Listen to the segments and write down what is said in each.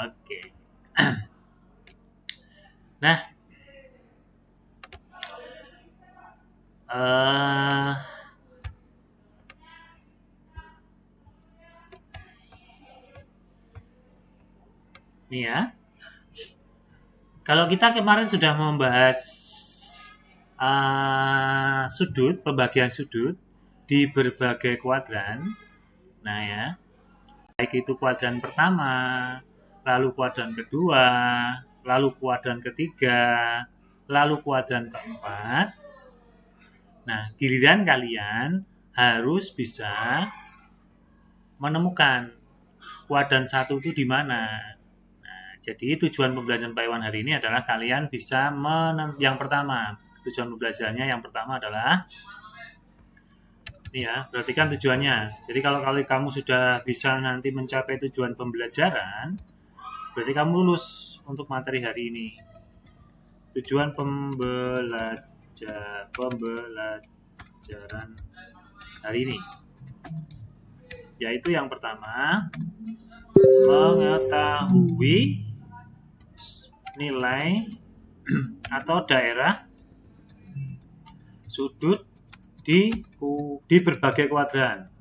Oke. Nah, ini ya. Kalau kita kemarin sudah membahas sudut, pembagian sudut di berbagai kuadran. Nah ya, baik itu kuadran pertama, lalu kuadran kedua, lalu kuadran ketiga, lalu kuadran keempat. Nah, giliran kalian harus bisa menemukan kuadran satu itu di mana. Nah, jadi tujuan pembelajaran Pak Iwan hari ini adalah kalian bisa yang pertama, tujuan pembelajarannya yang pertama adalah ini ya, perhatikan tujuannya. Jadi kalau kamu sudah bisa nanti mencapai tujuan pembelajaran, berarti kamu lulus untuk materi hari ini. Tujuan pembelajaran hari ini, yaitu yang pertama, mengetahui nilai atau daerah sudut di berbagai kuadran.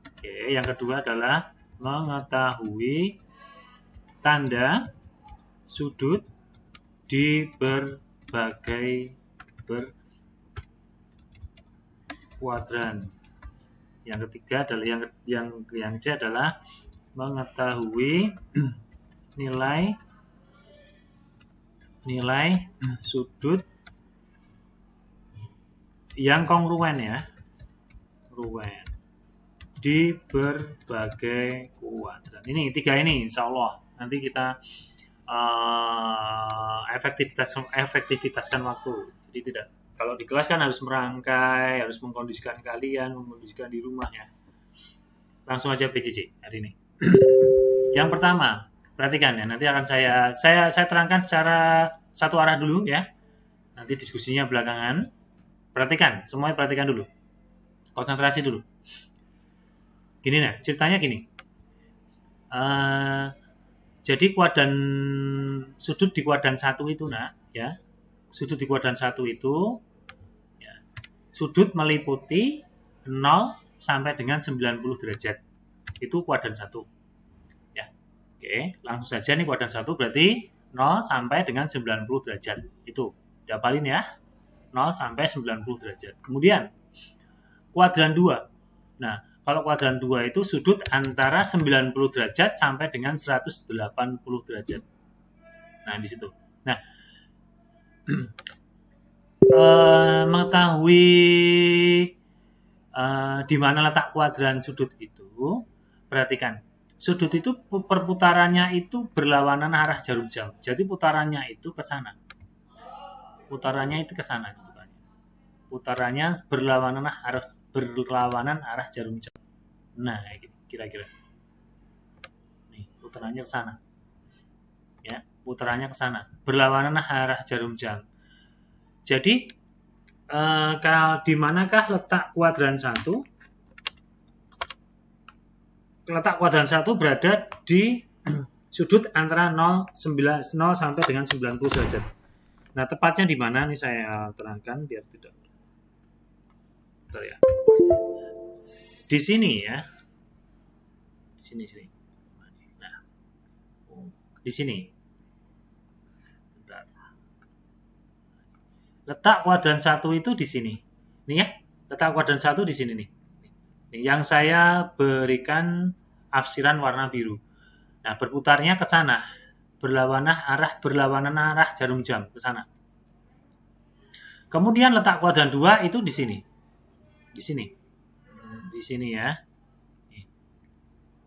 Oke, yang kedua adalah mengetahui tanda sudut di berbagai kuadran. Yang ketiga adalah yang C adalah mengetahui nilai sudut yang kongruen ya, kongruen di berbagai kuadran. Ini tiga ini, insya Allah nanti kita efektivitaskan waktu. Jadi tidak, kalau di kelas kan harus merangkai, harus mengkondisikan kalian, mengkondisikan di rumah ya. Langsung aja PJJ hari ini. Yang pertama, perhatikan ya, nanti akan saya terangkan secara satu arah dulu ya. Nanti diskusinya belakangan. Perhatikan, semuanya perhatikan dulu. Konsentrasi dulu. Gini nih, ceritanya gini. Jadi kuadran sudut di kuadran 1 itu ya. Sudut di kuadran 1 itu ya, sudut meliputi 0 sampai dengan 90 derajat. Itu kuadran 1. Ya. Oke, langsung saja nih kuadran 1 berarti 0 sampai dengan 90 derajat. Itu. Dapalin ya. 0 sampai 90 derajat. Kemudian kuadran 2. Nah, kalau kuadran 2 itu sudut antara 90 derajat sampai dengan 180 derajat. Nah, di situ. Nah, mengetahui di mana letak kuadran sudut itu, perhatikan. Sudut itu perputarannya itu berlawanan arah jarum jam. Jadi putarannya itu ke sana. Putarannya itu ke sana. Putarannya berlawanan arah jarum jam. Nah, kira-kira. Nih, putarannya ke sana. Ya, putarannya ke sana. Berlawanan arah jarum jam. Jadi, di manakah letak kuadran 1? Letak kuadran 1 berada di sudut antara 0 sampai dengan 90 derajat. Nah, tepatnya di mana nih saya terangkan biar tidak. Bentar ya. Di sini ya. Sini. Nah. Di sini. Bentar. Letak kuadran 1 itu di sini. Nih ya. Letak kuadran 1 di sini nih. Yang saya berikan afsiran warna biru. Nah, berputarnya ke sana. Berlawanan arah jarum jam ke sana. Kemudian letak kuadran 2 itu di sini. Di sini. Di sini ya.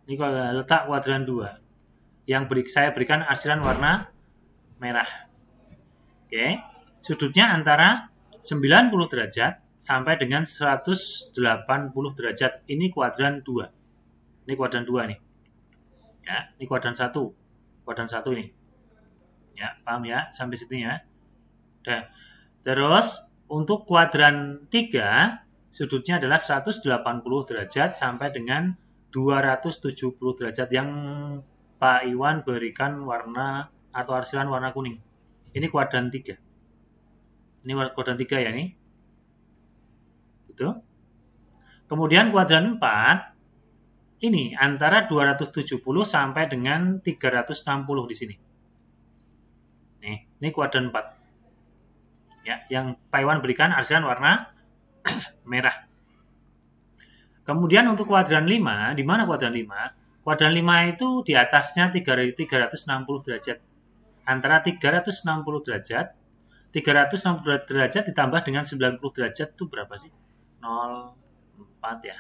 Ini letak kuadran 2. Yang saya berikan arsiran warna merah. Oke. Sudutnya antara 90 derajat sampai dengan 180 derajat. Ini kuadran 2. Ini kuadran 2 nih. Ya, ini kuadran 1. Kuadran 1 ini. Ya, paham ya? Sampai sini ya. Udah. Terus untuk kuadran 3 sudutnya adalah 180 derajat sampai dengan 270 derajat yang Pak Iwan berikan warna atau arsilan warna kuning. Ini kuadran 3. Ini kuadran 3 ya nih. Gitu. Kemudian kuadran 4 ini antara 270 sampai dengan 360 di sini. Nih, ini kuadran 4. Ya, yang Pak Iwan berikan arsilan warna merah. Kemudian untuk kuadran 5, di mana kuadran 5? Kuadran 5 itu di atasnya 360 derajat. Antara 360 derajat, 360 derajat ditambah dengan 90 derajat itu berapa sih? 0,4 ya.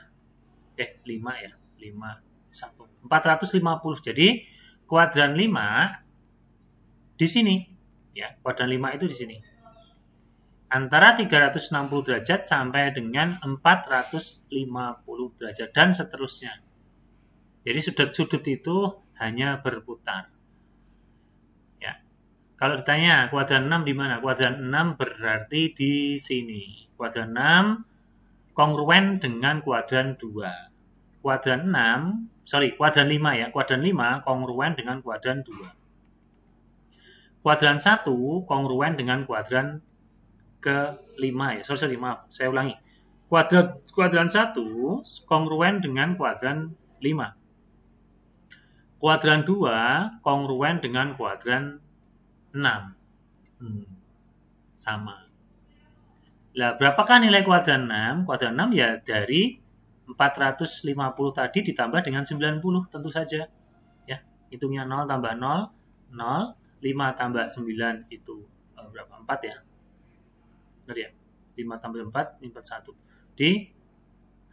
5 ya. 450. Jadi kuadran 5 di sini ya, kuadran 5 itu di sini. Antara 360 derajat sampai dengan 450 derajat dan seterusnya. Jadi sudut-sudut itu hanya berputar. Ya. Kalau ditanya kuadran 6 di mana? Kuadran 6 berarti di sini. Kuadran 6 kongruen dengan kuadran 2. Kuadran 5 ya, kuadran 5 kongruen dengan kuadran 2. Kuadran 1 kongruen dengan kuadran ke-5 ya. Maaf, saya ulangi. Kuadran 1 kongruen dengan kuadran 5. Kuadran 2 kongruen dengan kuadran 6. Sama. Lah, berapakah nilai kuadran 6? Kuadran 6 ya dari 450 tadi ditambah dengan 90 tentu saja. Ya, hitungnya 0 tambah 0, 0, 5 tambah 9 itu berapa? 4 ya. Benar ya? 5 tambah 4, 41. Di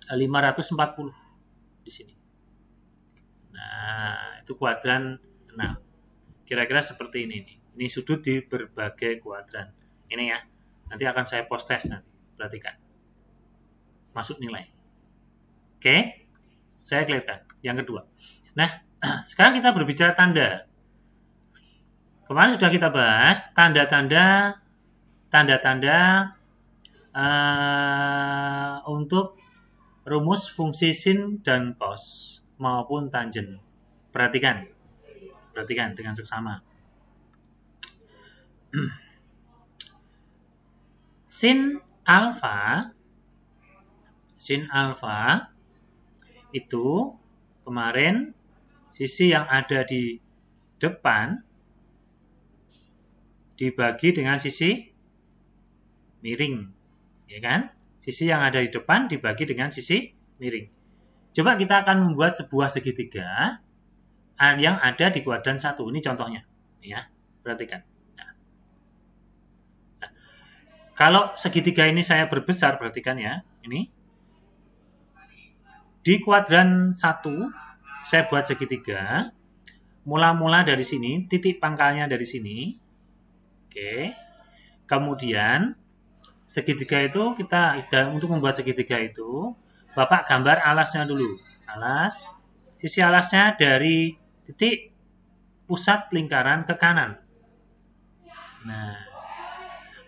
540 di sini. Nah, itu kuadran 6. Kira-kira seperti ini nih. Ini sudut di berbagai kuadran. Ini ya. Nanti akan saya post test nanti. Perhatikan. Masuk nilai. Oke, saya kelihatan. Yang kedua. Nah, sekarang kita berbicara tanda. Kemarin sudah kita bahas tanda-tanda untuk rumus fungsi sin dan cos maupun tangen. Perhatikan dengan seksama. Sin alfa itu kemarin sisi yang ada di depan dibagi dengan sisi miring, ya kan? Sisi yang ada di depan dibagi dengan sisi miring. Coba kita akan membuat sebuah segitiga yang ada di kuadran 1. Ini contohnya, ya. Perhatikan. Nah, kalau segitiga ini saya berbesar, perhatikan ya, ini. Di kuadran 1, saya buat segitiga. Mula-mula dari sini, titik pangkalnya dari sini. Oke. Kemudian, segitiga itu untuk membuat segitiga itu, Bapak gambar alasnya dulu. Alas. Sisi alasnya dari titik pusat lingkaran ke kanan. Nah,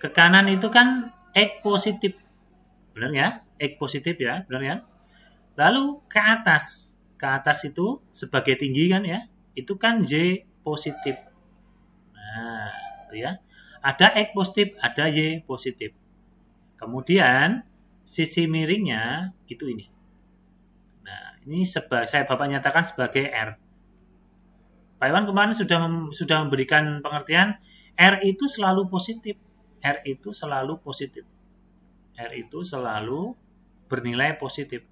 ke kanan itu kan X positif. Benar ya? X positif ya, benar ya? Lalu ke atas itu sebagai tinggi kan ya, itu kan Y positif. Nah, itu ya. Ada X positif, ada Y positif. Kemudian sisi miringnya itu ini. Nah, ini saya Bapak nyatakan sebagai R. Pak Iwan kemarin sudah memberikan pengertian R itu selalu positif. R itu selalu positif. R itu selalu bernilai positif.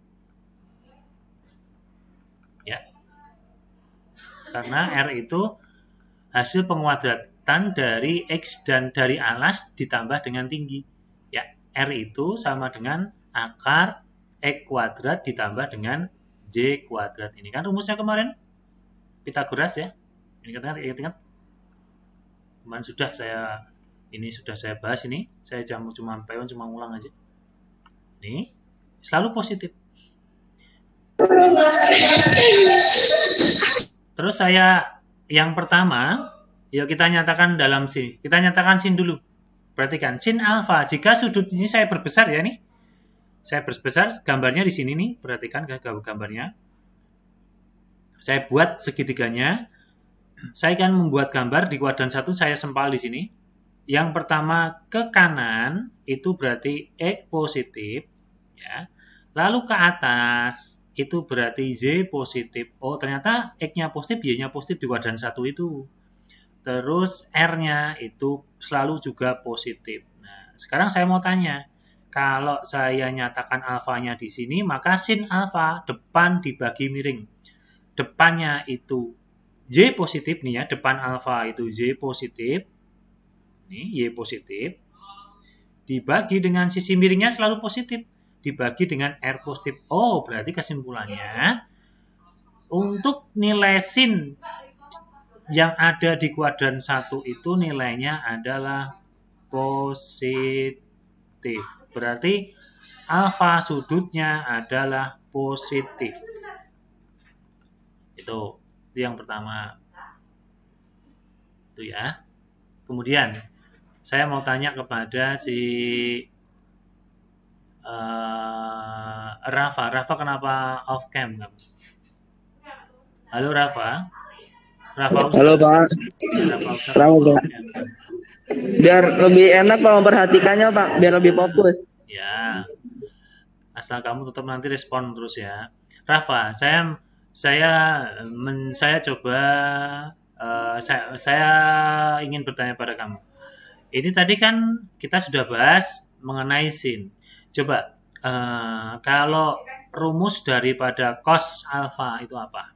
Ya. Karena R itu hasil penguadratan dari X dan dari alas ditambah dengan tinggi. Ya, R itu sama dengan akar X kuadrat ditambah dengan Y kuadrat. Ini kan rumusnya kemarin Pitagoras ya. Ini ingat. Kemarin sudah saya bahas ini. Saya cuma ulang aja. Ini selalu positif. Terus yang pertama, yuk kita nyatakan dalam sin. Kita nyatakan sin dulu. Perhatikan, sin alfa. Jika sudut ini saya perbesar ya nih. Saya perbesar gambarnya di sini nih. Perhatikan gambarnya. Saya buat segitiganya. Saya akan membuat gambar di kuadran 1, saya sempal di sini. Yang pertama ke kanan itu berarti X positif, ya. Lalu ke atas itu berarti Y positif. Oh, ternyata X-nya positif, Y-nya positif di kuadran 1 itu. Terus R-nya itu selalu juga positif. Nah, sekarang saya mau tanya, kalau saya nyatakan alfanya di sini, maka sin alfa depan dibagi miring. Depannya itu Y positif nih ya, depan alfa itu Y positif. Ini Y positif. Dibagi dengan sisi miringnya selalu positif. Dibagi dengan R positif. Oh, berarti kesimpulannya, untuk nilai sin yang ada di kuadran 1 itu nilainya adalah positif. Berarti alfa sudutnya adalah positif. Itu yang pertama. Itu ya. Kemudian saya mau tanya kepada si Rafa. Rafa kenapa off cam? Halo Rafa. Rafa Halo Ustaz. Pak. Rafa Ustaz Kenapa kenapa Pak? off cam? Biar lebih enak Pak memperhatikannya Pak, biar lebih fokus. Ya, asal kamu tetap nanti respon terus ya. Rafa, saya coba saya ingin bertanya pada kamu. Ini tadi kan kita sudah bahas mengenai sin. Coba kalau rumus daripada cos alfa itu apa?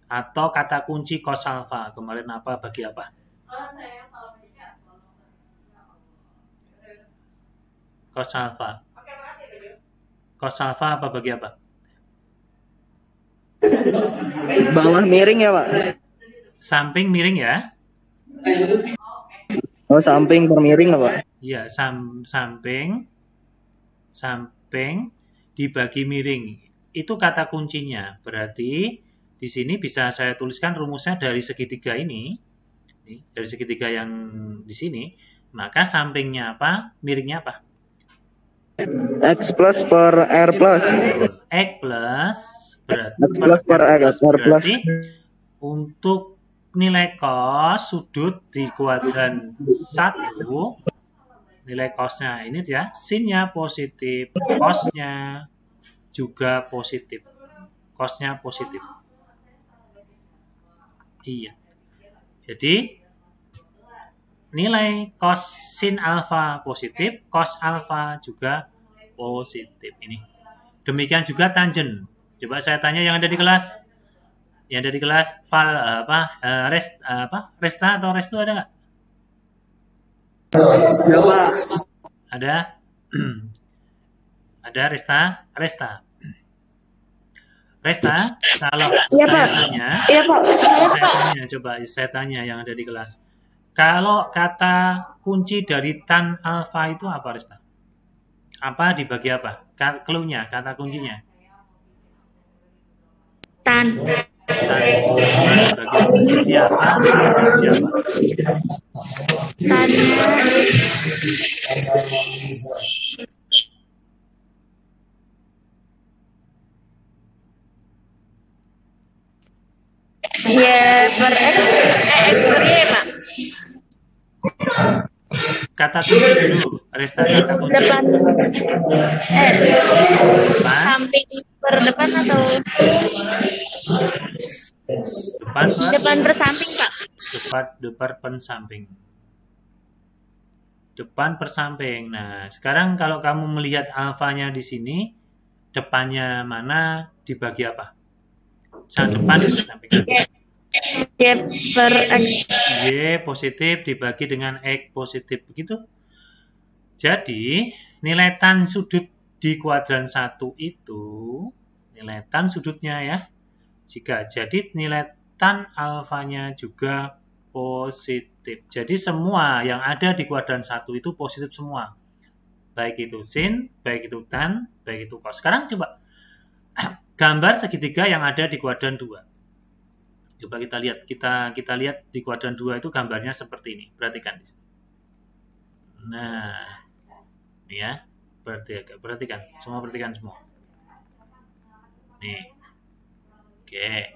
Atau kata kunci cos alfa kemarin apa bagi apa? Cos alfa. Cos alfa apa bagi apa? Bawah miring ya Pak? Samping miring ya? Oh samping per miring lah Pak? Iya, samping dibagi miring. Itu kata kuncinya. Berarti di sini bisa saya tuliskan rumusnya dari segitiga ini. Dari segitiga yang di sini. Maka sampingnya apa? Miringnya apa? X plus per R plus. X plus X plus per R plus. berarti untuk nilai cos sudut di kuadran 1, nilai cosnya ini ya, sinnya positif, cosnya juga positif. Cosnya positif. Iya. Jadi nilai cos sin alfa positif, cos alfa juga positif. Ini. Demikian juga tangen. Coba saya tanya yang ada di kelas. Yang ada di kelas Resta atau Restu ada nggak? Ya Pak. Ada? Ada Resta? Resta. Kalau Iya, saya Pak. tanya, Iya, Pak. coba saya tanya yang ada di kelas. Kalau kata kunci dari tan alfa itu apa, Resta? Apa dibagi apa? Clue-nya, kata kuncinya. Tan. Tan dibagi apa? Sisi apa? Sisi apa? Tannya ya per X, X per Y, Pak. Kata kunci dulu, Resta kata kunci. Depan, Depan, samping per depan atau depan per samping, Pak? depan pensamping. Depan per samping. Nah, sekarang kalau kamu melihat alfanya di sini, depannya mana dibagi apa? Depan itu samping. Y per X. Y positif dibagi dengan X positif. Begitu. Jadi, nilai tan sudut di kuadran 1 itu, nilai tan sudutnya ya, jadi nilai tan alfanya juga positif. Jadi semua yang ada di kuadran 1 itu positif semua. Baik itu sin, baik itu tan, baik itu cos. Sekarang coba gambar segitiga yang ada di kuadran 2. Coba kita lihat, kita lihat di kuadran 2 itu gambarnya seperti ini. Perhatikan. Nah, ini ya. Perhatikan, semua perhatikan semua. Nih. Oke.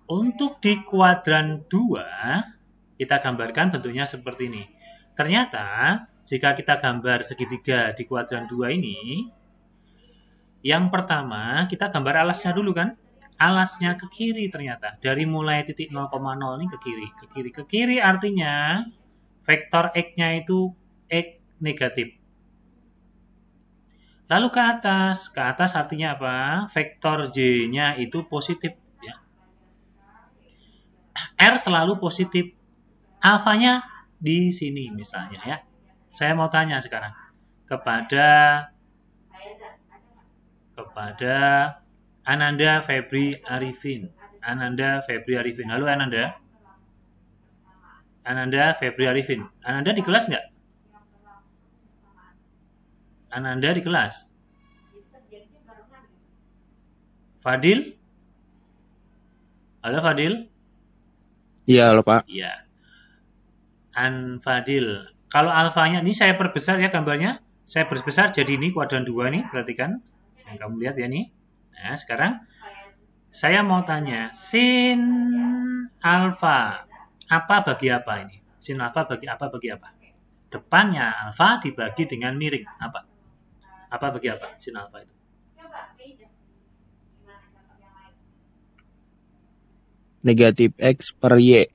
Untuk di kuadran 2, kita gambarkan bentuknya seperti ini. Ternyata, jika kita gambar segitiga di kuadran 2 ini, yang pertama, kita gambar alasnya dulu kan? Alasnya ke kiri ternyata. Dari mulai titik 0,0 ini ke kiri. Ke kiri artinya, vektor X-nya itu X negatif. Lalu ke atas artinya apa? Vektor Y-nya itu positif. R selalu positif. Alfanya di sini misalnya ya. Saya mau tanya sekarang kepada Ananda Febri Arifin. Halo Ananda. Ananda Febri Arifin. Ananda di kelas nggak? Ananda di kelas? Fadil? Halo Fadil? Iya, halo Pak. Iya. Fadil. Kalau alfanya, ini saya perbesar ya gambarnya. Saya perbesar jadi ini kuadran 2 nih, perhatikan. Yang kamu lihat ya nih. Nah, sekarang saya mau tanya, sin alfa apa bagi apa ini? Sin alfa bagi apa? Depannya alfa dibagi dengan miring. Apa? Apa bagi apa sin alfa itu? Negatif X per Y.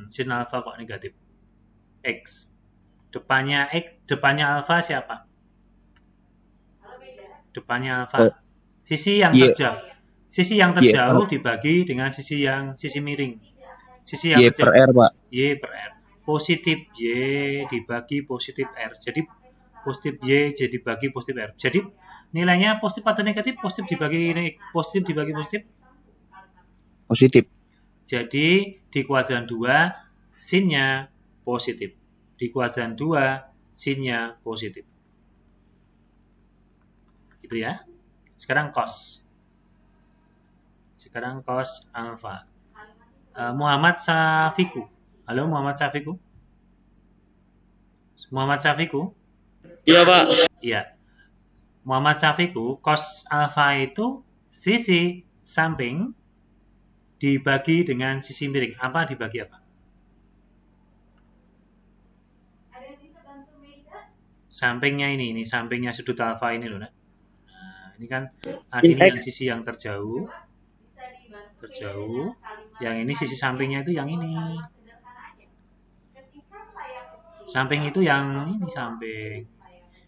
Sin alfa kok negatif? X. Depannya alfa siapa? Depannya alfa. Sisi yang terjauh. Sisi yang terjauh dibagi dengan sisi miring. Sisi yang Y per R, Pak. Y per R. Positif Y dibagi positif R. Jadi positif Y jadi bagi positif R. Jadi nilainya positif atau negatif? Positif dibagi positif. Positif. Jadi di kuadran 2 sinnya positif. Di kuadran 2 sinnya positif. Gitu ya. Sekarang cos alfa. Muhammad Safiku. Halo Muhammad Safiku. Iya, Pak. Iya. Muhammad Safiku, cos alfa itu sisi samping dibagi dengan sisi miring. Apa dibagi apa? Sampingnya ini sampingnya sudut alfa ini loh. Nah, ini kan ini yang sisi yang terjauh. Yang ini sisi sampingnya itu yang ini. Samping itu yang ini samping.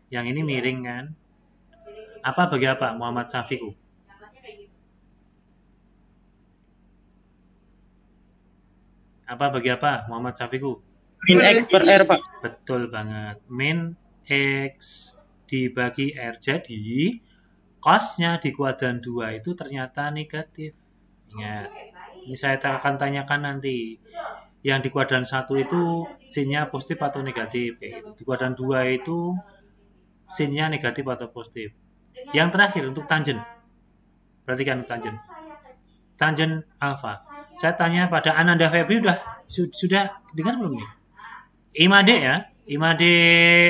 Yang ini miring kan? Apa bagi apa Muhammad Safiku? Apa bagi apa Muhammad Safiku? Min X per R, Pak. Betul banget. Min X dibagi R. Jadi, cos-nya di kuadran 2 itu ternyata negatif. Ingat, ini saya akan tanyakan nanti. Yang di kuadran 1 itu sin-nya positif atau negatif. Kayak gitu. Di kuadran 2 itu sin-nya negatif atau positif. Yang terakhir untuk tangen. Perhatikan tangen. Tangen alfa. Saya tanya pada Ananda Febri sudah dengar belum nih? Imade ya, Imade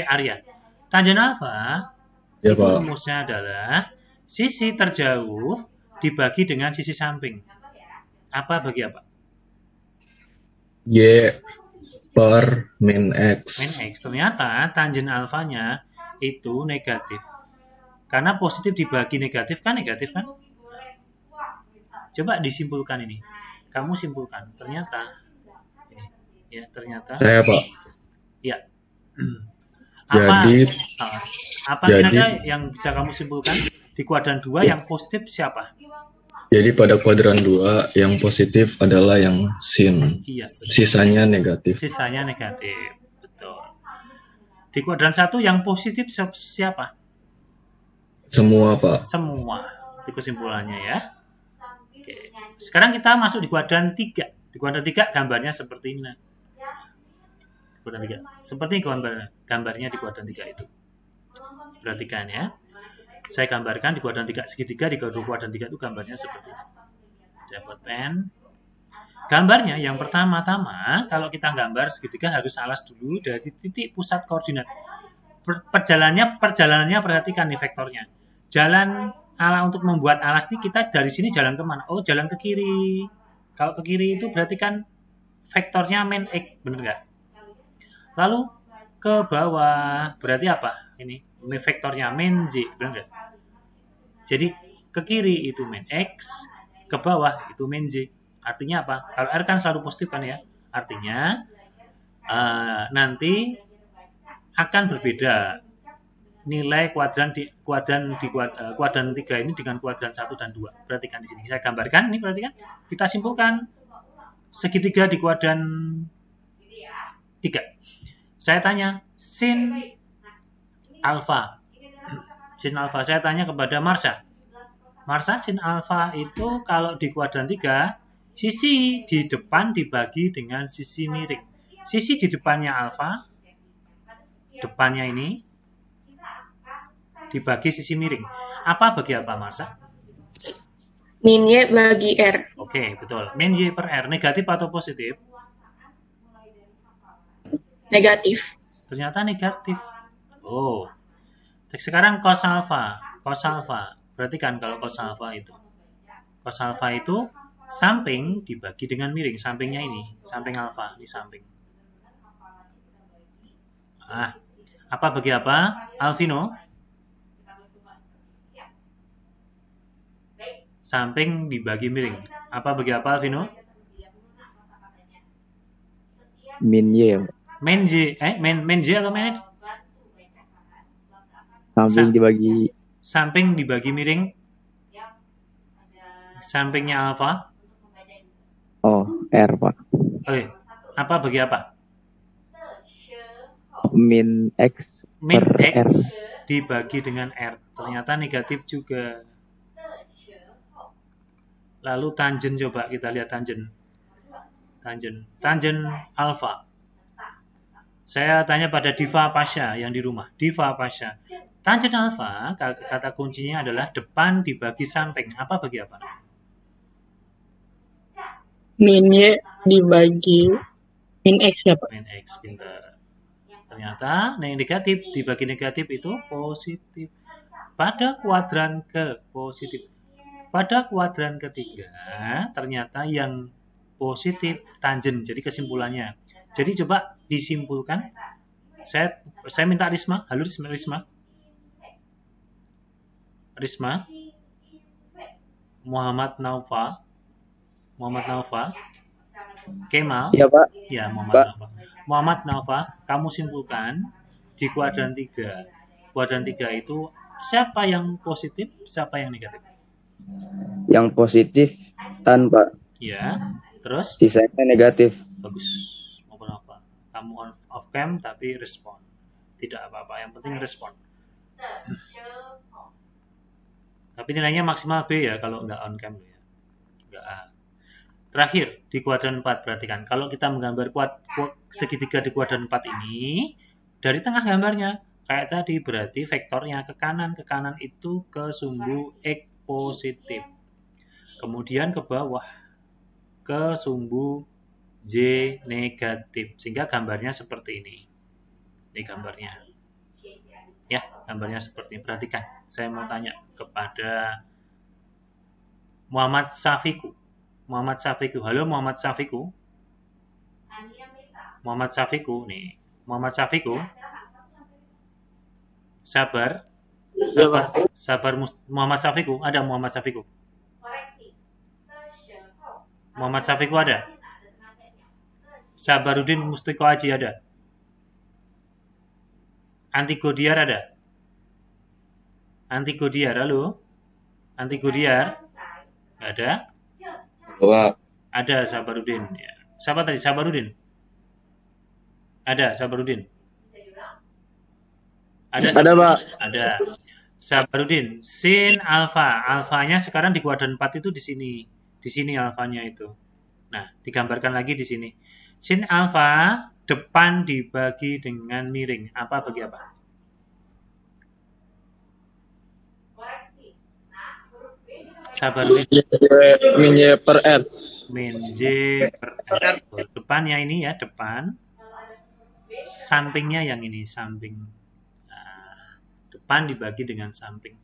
Arya. Tangen alfa Ya, itu Pak. rumusnya adalah sisi terjauh dibagi dengan sisi samping. Apa bagi apa? Y per min X. Min X. Ternyata tangen alfanya itu negatif. Karena positif dibagi negatif kan? Coba disimpulkan ini. Kamu simpulkan. Ternyata Saya, Pak. Ya. Jadi kira-kira yang bisa kamu simpulkan di kuadran 2 yang positif siapa? Jadi pada kuadran 2 yang positif adalah yang sin. Iya. Sisanya negatif. Betul. Di kuadran 1 yang positif siapa? Semua, Pak. Semua. Itu kesimpulannya ya. Oke. Sekarang kita masuk di kuadran 3. Di kuadran 3 gambarnya seperti ini. Kuadran 3. Seperti gambarnya di kuadran 3 itu. Perhatikan ya. Saya gambarkan di kuadran 3 segitiga, di kuadran 3 itu gambarnya seperti ini. Saya buat pen. Gambarnya yang pertama-tama, kalau kita gambar segitiga harus alas dulu dari titik pusat koordinat. Perjalanannya perhatikan nih vektornya. Jalan untuk membuat alas ini kita dari sini jalan kemana? Oh, jalan ke kiri. Kalau ke kiri itu berarti kan vektornya min X, bener nggak? Lalu ke bawah berarti apa? Ini vektornya min Z, bener nggak? Jadi ke kiri itu min X, ke bawah itu min Z. Artinya apa? Kalau R kan selalu positif kan ya? Artinya nanti akan berbeda nilai kuadran 3 ini dengan kuadran 1 dan 2. Perhatikan di sini. Saya gambarkan, ini perhatikan. Kita simpulkan segitiga di kuadran 3. Saya tanya sin alfa. Sin alfa saya tanya kepada Marsha. Marsha, sin alfa itu kalau di kuadran 3, sisi di depan dibagi dengan sisi miring. Sisi di depannya alfa, depannya ini dibagi sisi miring. Apa bagi apa, Marsha? Min Y bagi R. Oke, betul. Min Y per R, negatif atau positif? Negatif. Ternyata negatif. Oh. Sekarang cos alfa. Cos alfa. Perhatikan kalau cos alfa itu. Cos alfa itu samping dibagi dengan miring. Sampingnya ini. Samping alfa. Ini samping. Ah. Apa bagi apa? Alvino? Samping dibagi miring. Apa bagi apa, Alvino? Min Y. Min J. Min J atau min X? Samping dibagi. Samping dibagi miring. Sampingnya alfa. Oh, R, Pak. Oke. Apa bagi apa? Min X Min per X R. dibagi dengan R. Ternyata negatif juga. Lalu tangen, coba kita lihat tangen. Tangen alfa. Saya tanya pada Diva Pasha yang di rumah. Diva Pasha. Tangen alfa, kata kuncinya adalah depan dibagi samping. Apa bagi apa? Min Y dibagi min X ya, Pak. Min X, pintar. Ternyata yang negatif dibagi negatif itu positif. Pada kuadran ke positif. Pada kuadran ketiga, ternyata yang positif tangen. Jadi kesimpulannya. Jadi coba disimpulkan. Saya minta Risma. Halo Risma. Risma. Muhammad Naufa. Kemal. Iya, Pak. Ya, Pak. Muhammad Naufa, kamu simpulkan di kuadran 3. Kuadran 3 itu siapa yang positif, siapa yang negatif? Yang positif tanpa. Ya, terus? Sisanya negatif. Bagus. Mau apa? Kamu on off cam tapi respon. Tidak apa-apa, yang penting respon. Tapi nilainya maksimal B ya kalau nggak on cam ya. Nggak A. Terakhir di kuadran 4, perhatikan. Kalau kita menggambar segitiga di kuadran 4 ini, dari tengah gambarnya kayak tadi berarti vektornya ke kanan itu ke sumbu X positif. Kemudian ke bawah ke sumbu Z negatif. Sehingga gambarnya seperti ini. Ini gambarnya. Ya, gambarnya seperti ini. Perhatikan. Saya mau tanya kepada Muhammad Safiku. Halo Muhammad Safiku. Nih. Muhammad Safiku. Sabar. Muhammad Safiku. Ada Muhammad Safiku? Muhammad Safiku ada? Sabarudin Mustiko Aji ada? Antigodiar ada? Halo? Antigodiar? Ada? Bahwa Ada Sabarudin. Ya. Siapa tadi? Sabarudin? Ada Sabarudin? Ada, Pak. Ada. Sabarudin. Sin alfa. Alfanya sekarang di kuadran 4 itu di sini. Di sini alfanya itu. Nah, digambarkan lagi di sini. Sin alfa depan dibagi dengan miring. Apa bagi apa? Sabarudin. min Y per R. Min J per R. Depannya ini ya, depan. Sampingnya yang ini, samping. Nah, depan dibagi dengan samping.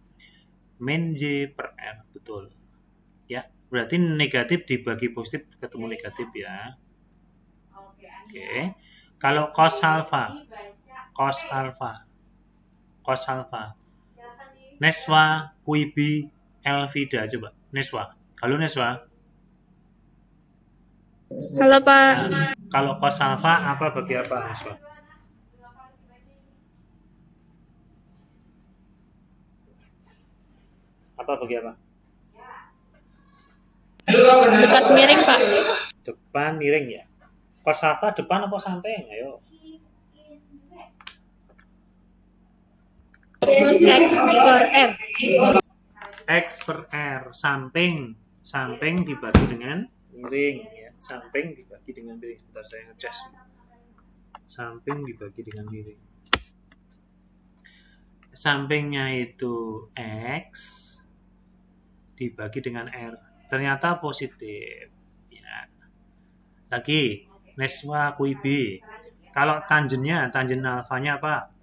min Y per R, betul. Ya, berarti negatif dibagi positif ketemu negatif ya. Oke. Kalau cos alfa. Neswa, Quibi, Elvida, coba. Neswa. Halo Neswa. Halo Pak. Kalau cos alfa apa bagi apa Neswa? Apa bagi apa? Dekat miring Pak. Depan miring ya. Cos alfa depan apa samping? Ayo. X per R. X per R, samping dibagi dengan miring ya. Samping dibagi dengan miring. Bentar saya ngecas. Samping dibagi dengan miring. Sampingnya itu X dibagi dengan R. Ternyata positif. Ya. Lagi, Neswa Quibi. Kalau tangen alfanya apa?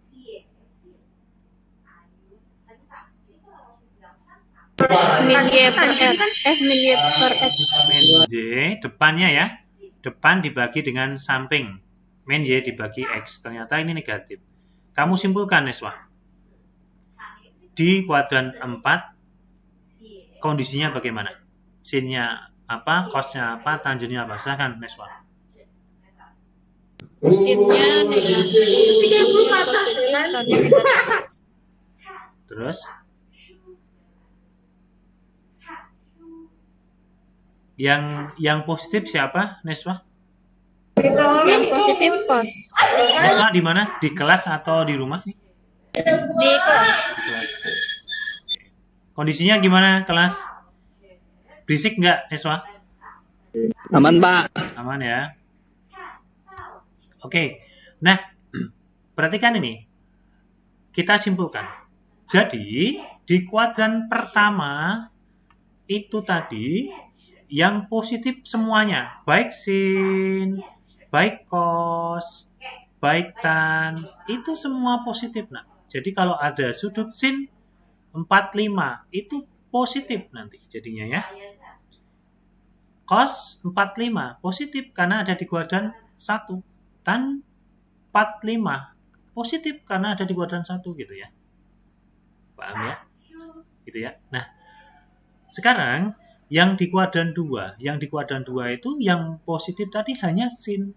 Min Y per R. Min Y per X. Min Y, depannya ya. Depan dibagi dengan samping. Min Y dibagi X. Ternyata ini negatif. Kamu simpulkan, Neswa. Di kuadran 4, kondisinya bagaimana? Sin-nya apa, cos-nya apa, tangennya apa? Silahkan, Neswa. Sinnya negatif. Terus? Yang positif siapa, Neswa? Yang positif cos. Neswa di mana? Di kelas atau di rumah? Di kelas. Kondisinya gimana kelas? Berisik nggak, Neswa? Aman, Pak. Aman ya. Oke. Nah, perhatikan ini. Kita simpulkan. Jadi, di kuadran pertama itu tadi yang positif semuanya, baik sin, baik cos, baik tan, itu semua positif. Nah, jadi kalau ada sudut sin 45 itu positif nanti jadinya ya. Cos 45 positif karena ada di kuadran 1. Tan 45 positif karena ada di kuadran 1 gitu ya. Paham ya? Gitu ya. Nah, sekarang yang di kuadran 2 itu yang positif tadi hanya sin.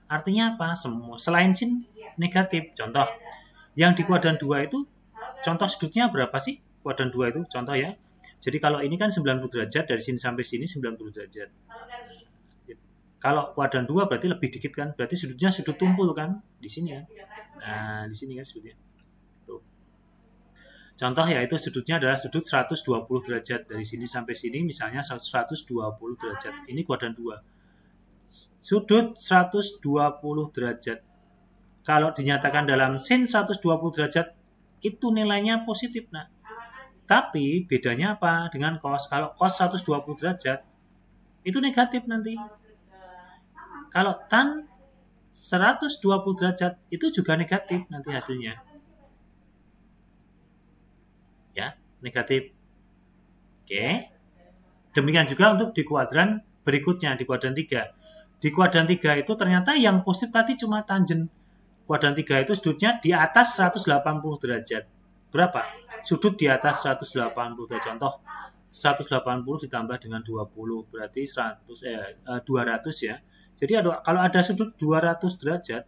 Artinya apa? Semua selain sin negatif. Contoh, yang di kuadran 2 itu contoh sudutnya berapa sih? Kuadran 2 itu contoh ya. Jadi kalau ini kan 90 derajat dari sini sampai sini 90 derajat. Kalau kuadran 2 berarti lebih dikit kan? Berarti sudutnya sudut tumpul kan? Di sini ya. Nah, di sini kan sudutnya. Tuh. Contoh ya, itu sudutnya adalah sudut 120 derajat. Dari sini sampai sini misalnya 120 derajat. Ini kuadran 2. Sudut 120 derajat. Kalau dinyatakan dalam sin 120 derajat, itu nilainya positif. Nah, tapi bedanya apa dengan cos? Kalau cos 120 derajat, itu negatif nanti. Kalau tan 120 derajat, itu juga negatif nanti hasilnya. Ya, negatif. Oke. Demikian juga untuk di kuadran berikutnya, di kuadran 3. Di kuadran 3 itu ternyata yang positif tadi cuma tangen. Kuadran 3 itu sudutnya di atas 180 derajat. Berapa? Sudut di atas 180 derajat. Contoh, 180 ditambah dengan 20, berarti 200 ya. Jadi kalau ada sudut 200 derajat,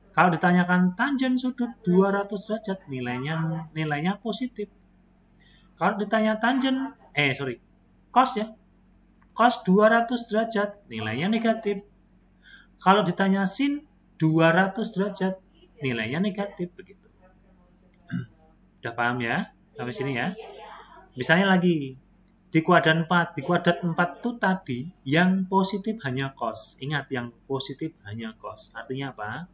kalau ditanyakan tangen sudut 200 derajat, nilainya positif. Kalau ditanya cos ya. Cos 200 derajat, nilainya negatif. Kalau ditanya sin 200 derajat, nilainya negatif begitu. Udah paham ya? Sampai sini ya. Misalnya lagi di kuadran 4, itu tadi yang positif hanya cos. Ingat, yang positif hanya cos. Artinya apa?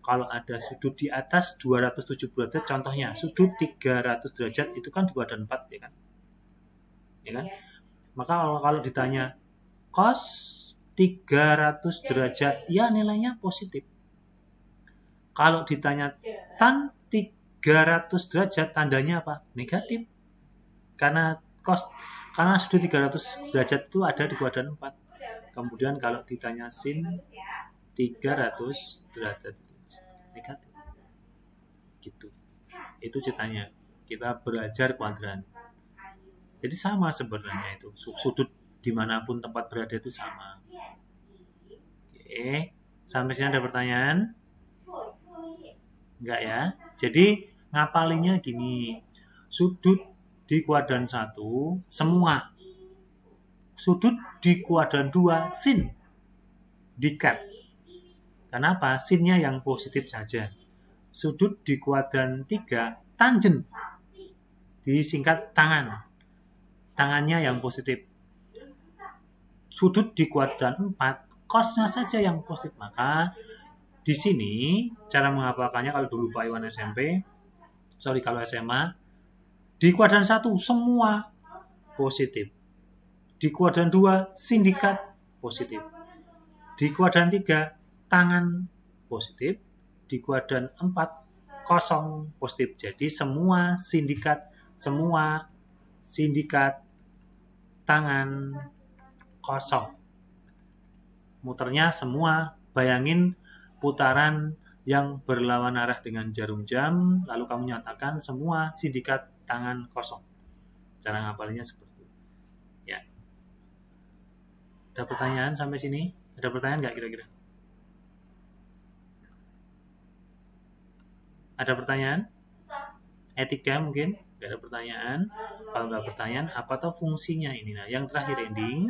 Kalau ada sudut di atas 270 derajat, contohnya sudut 300 derajat itu kan di kuadran 4 ya kan? Ya kan? Maka kalau ditanya cos 300 derajat, ya nilainya positif. Kalau ditanya tan 300 derajat, tandanya apa? Negatif. Karena sudut 300 derajat itu ada di kuadran 4. Kemudian kalau ditanya sin 300 derajat itu negatif. Gitu. Itu ceritanya. Kita belajar kuadran. Jadi sama sebenarnya itu. Sudut dimanapun tempat berada itu sama. Oke. Sampai sini ada pertanyaan? Enggak ya? Jadi ngapalinnya gini. Sudut di kuadran 1 semua. Sudut di kuadran 2 sin. Di-cut. Kenapa? Sinnya yang positif saja. Sudut di kuadran 3 tangen. Disingkat tangan. Tangannya yang positif. Sudut di kuadran 4 cosnya saja yang positif. Maka di sini cara menghafalkannya kalau dulu Pak Iwan SMP, kalau SMA, di kuadran 1 semua positif. Di kuadran 2 sindikat positif. Di kuadran 3 tangan positif. Di kuadran 4 kosong positif. Jadi semua sindikat tangan kosong. Muternya semua, bayangin putaran yang berlawan arah dengan jarum jam, lalu kamu nyatakan semua sindikat tangan kosong. Cara ngapalinnya seperti itu. Ya. Ada pertanyaan sampai sini? Ada pertanyaan nggak kira-kira? Ada pertanyaan? Etika mungkin? Nggak ada pertanyaan. Kalau nggak pertanyaan, apa tuh fungsinya ini? Nah, yang terakhir ending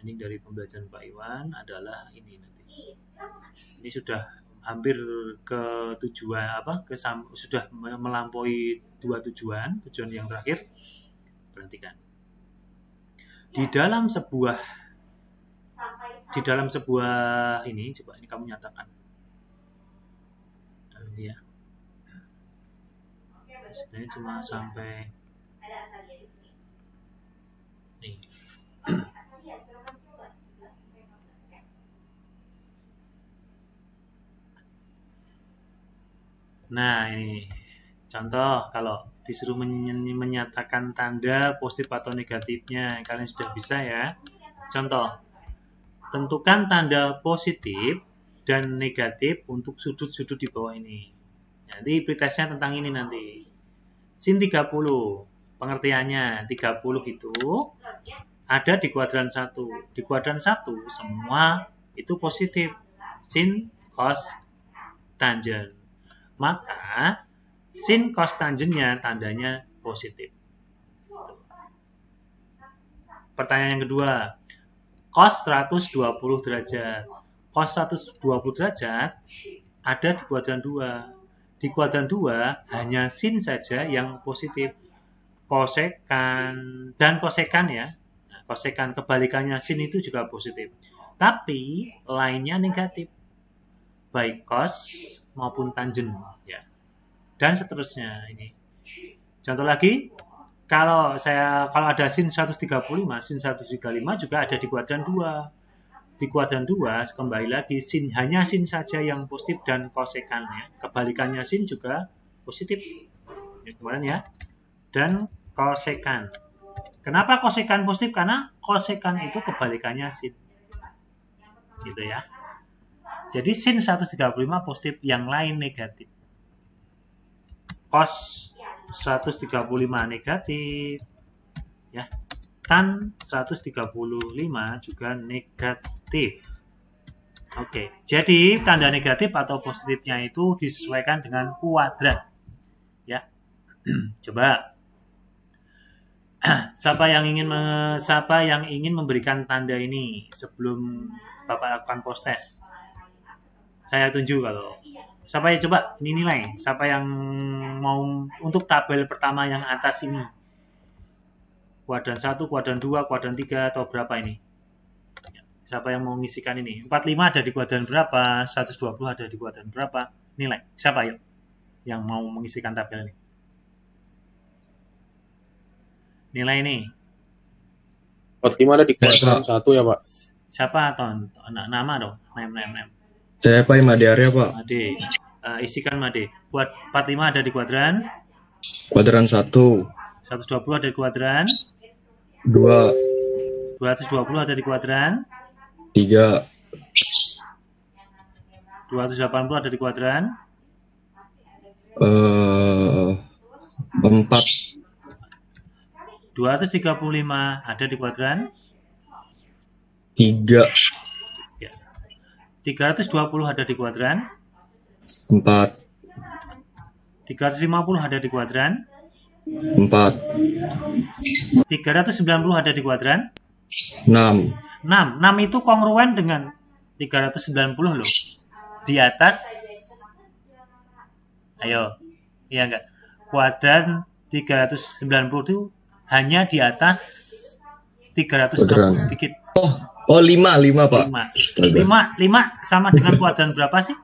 dari pembelajaran Pak Iwan adalah ini nanti. Ini sudah hampir ke tujuan sudah melampaui 2 tujuan yang terakhir. Perhatikan. Di dalam sebuah ini, coba ini kamu nyatakan. Ya. Sebenarnya cuma sampai nih. Nah, ini contoh kalau disuruh menyatakan tanda positif atau negatifnya, kalian sudah bisa ya. Contoh, tentukan tanda positif dan negatif untuk sudut-sudut di bawah ini. Nanti pretestnya tentang ini nanti. Sin 30, pengertiannya 30 itu ada di kuadran 1. Di kuadran 1 semua itu positif. Sin, cos, tangen. Maka sin cos tangennya tandanya positif. Pertanyaan yang kedua, cos 120 derajat. Cos 120 derajat ada di kuadran 2. Di kuadran 2 hanya sin saja yang positif. Kosekan dan kosekan ya. Nah, kosekan kebalikannya sin itu juga positif. Tapi lainnya negatif. Baik cos maupun tangen ya. Dan seterusnya ini. Contoh lagi, kalau ada sin 135, sin 135 juga ada di kuadran 2. Di kuadran 2 kembali lagi hanya sin saja yang positif dan kosekannya. Kebalikannya sin juga positif. Ini kemarin ya. Dan kosekan. Kenapa kosekan positif? Karena kosekan itu kebalikannya sin. Gitu ya. Jadi sin 135 positif, yang lain negatif. Cos 135 negatif. Ya. Tan 135 juga negatif. Oke. Jadi tanda negatif atau positifnya itu disesuaikan dengan kuadran. Ya. Coba. Siapa yang ingin memberikan tanda ini sebelum Bapak lakukan post test? Saya tunjuk kalau. Siapa yang coba ini nilai? Siapa yang mau untuk tabel pertama yang atas ini? Kuadran 1, kuadran 2, kuadran 3 atau berapa ini? Siapa yang mau ngisikan ini? 45 ada di kuadran berapa? 120 ada di kuadran berapa? Nilai. Siapa yuk yang mau mengisikan tabel ini? Nilai ini. 45 ada di kuadran 1 ya, Pak? Siapa atau nama dong? Nem. Saya Pak Made Arya, Pak. Made. Isikan Made. Buat 45 ada di kuadran 1. 120 ada di kuadran. 2, 220 ada di kuadran. 3, 280 ada di kuadran. 4, 235 ada di kuadran. 3, Ya. 320 ada di kuadran. 4, 350 ada di kuadran. 4, 390 ada di kuadran. 6, 6 itu kongruen dengan 390 loh. Di atas, ayo, iya enggak? Kuadran 390 itu hanya di atas 360 Kuadran. sedikit. Oh 5 Pak. 5. Astaga. 5 sama dengan kuadran berapa sih?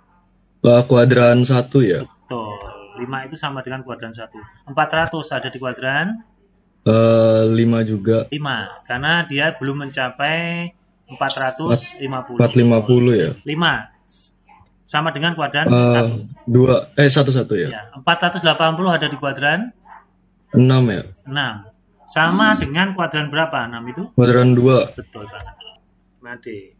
Kuadran 1 ya. Betul. 5 itu sama dengan kuadran 1. 400 ada di kuadran 5 juga. 5. Karena dia belum mencapai 450. 450 ya. 5 sama dengan kuadran 2, 1 ya. Ya, 480 ada di kuadran 6 ya. 6. Sama dengan kuadran berapa? 6 itu? Kuadran 2. Betul banget. Made.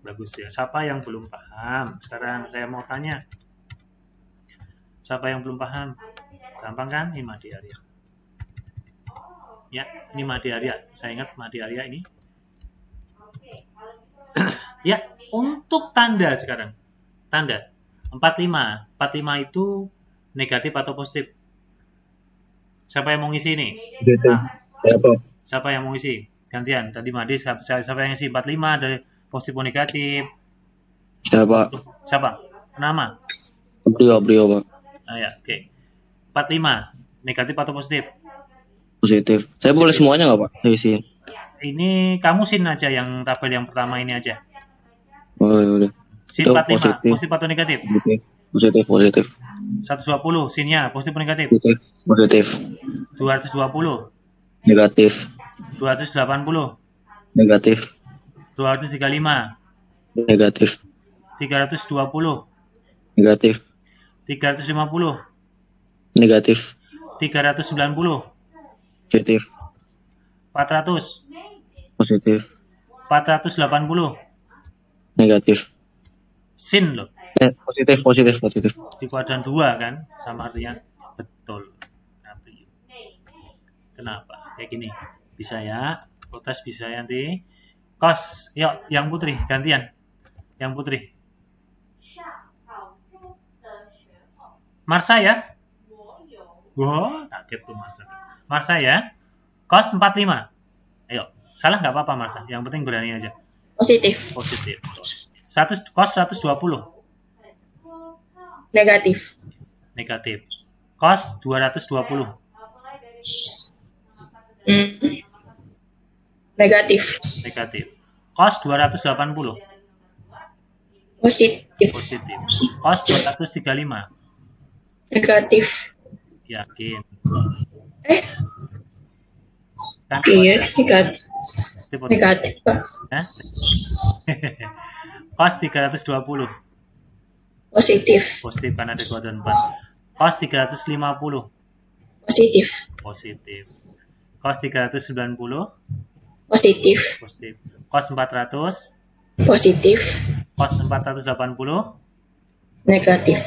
Bagus ya. Siapa yang belum paham? Sekarang saya mau tanya. Siapa yang belum paham? Gampang kan? Ini Made Arya. Ya, ini Made Arya. Saya ingat Made Arya ini. Ya, untuk tanda sekarang. Tanda. 45. 45 itu negatif atau positif? Siapa yang mau ngisi ini? Siapa yang mau ngisi? Gantian. Tadi Made, siapa yang ngisi? 45 ada positif atau negatif? Siapa? Nama? Brio, Pak. Ya, oke. 45. Negatif atau positif? Positif. Saya boleh semuanya nggak, Pak? Saya isiin. Ini kamu sin aja yang tabel yang pertama ini aja. Oh, udah. Sin Itu 45. positif. Positif atau negatif? Positif. 120. Sinnya positif atau negatif? Positif. 220. Negatif. 280. Negatif. 235. Negatif. 320. Negatif. 350. Negatif. 390. Positif. 400. Positif. 480. Negatif. Sin loh. Positif. Di kuadran 2 kan? Sama artinya betul. Kenapa? Kayak gini. Bisa ya. Protes bisa ya nanti. Kos. Yuk, yang putri. Gantian. Yang putri. Marsa ya? Wah, kaget tuh Marsa. Marsa ya? Kos 45. Ayo. Salah nggak apa-apa Marsa. Yang penting berani aja. Positif. Positif. Kos 120. Negatif. Negatif. Kos 220. Negatif. Negatif. Kos 280. Positif. Positif. Kos 235. Negatif. Yakin. Eh, Kan iya, kuadran. negatif, Pak. Hah? Kos 320. Positif. Positif karena ada kuadran 4. Kos 350. Positif. Positif. Kos 390. Positif. Positif. Kos 400. Positif. Kos 480. Negatif.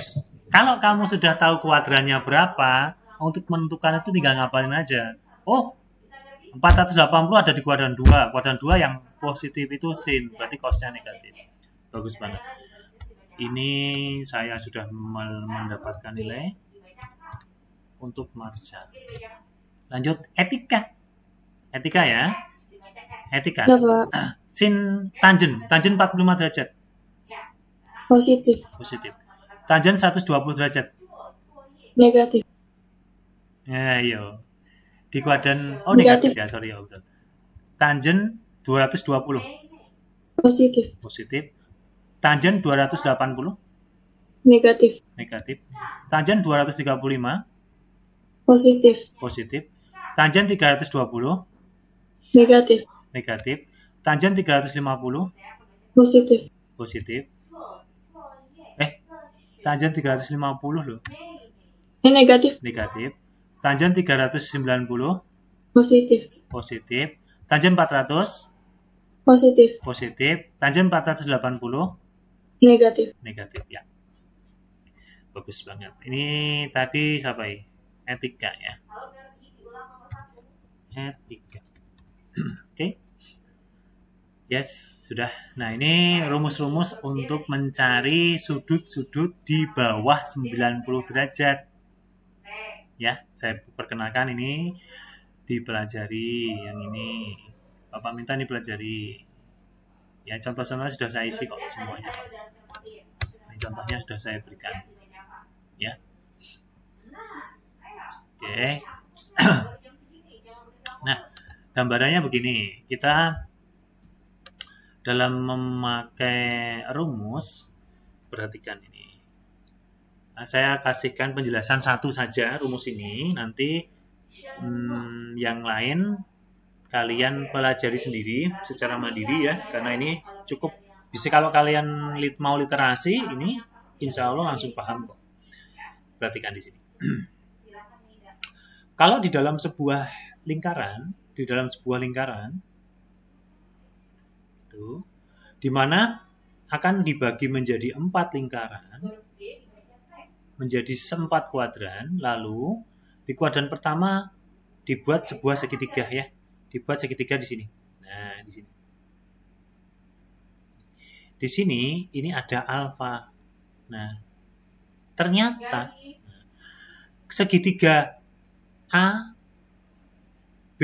Kalau kamu sudah tahu kuadrannya berapa, untuk menentukan itu tinggal ngapalin aja. Oh, 480 ada di kuadran 2. Kuadran 2 yang positif itu sin, berarti kosnya negatif. Bagus banget. Ini saya sudah mendapatkan nilai untuk Marsha. Lanjut etika. Etika ya. Etika. Sin tangen 45 derajat. Positif. Positif. Tangen 120 derajat. Negatif. Ya, iya. Di kuadran Negatif. ya, sorry ya, betul. Tangen 220. Positif. Positif. Tangen 280. Negatif. Negatif. Tangen 235. Positif. Positif. Tangen 320. Negatif. Negatif. Tangen 350. Positif. Positif. Tangen 350 loh. Negatif. Negatif. Tangen 390 Positif. positif. Tangen 400 Positif. positif. Tangen 480 Negatif. negatif ya. Bagus banget. Ini tadi siapa ya? Etika ya. Etika. Oke. Yes, sudah. Nah, ini rumus-rumus untuk mencari sudut-sudut di bawah 90 derajat. Ya, saya perkenalkan ini dipelajari yang ini. Bapak minta dipelajari. Ya, contoh-contohnya sudah saya isi kok semuanya. Ini contohnya sudah saya berikan. Ya. Oke. Nah, gambarannya begini. Kita dalam memakai rumus, perhatikan ini. Nah, saya kasihkan penjelasan satu saja rumus ini. Nanti yang lain kalian pelajari sendiri secara mandiri ya, karena ini cukup bisa kalau kalian mau literasi ini, insya Allah langsung paham kok. Perhatikan di sini. Kalau di dalam sebuah lingkaran, itu, di mana akan dibagi menjadi 4 lingkaran, menjadi 4 kuadran, lalu di kuadran pertama dibuat sebuah segitiga ya, dibuat segitiga di sini. Nah, di sini. Di sini ini ada alfa. Nah, ternyata segitiga A, B,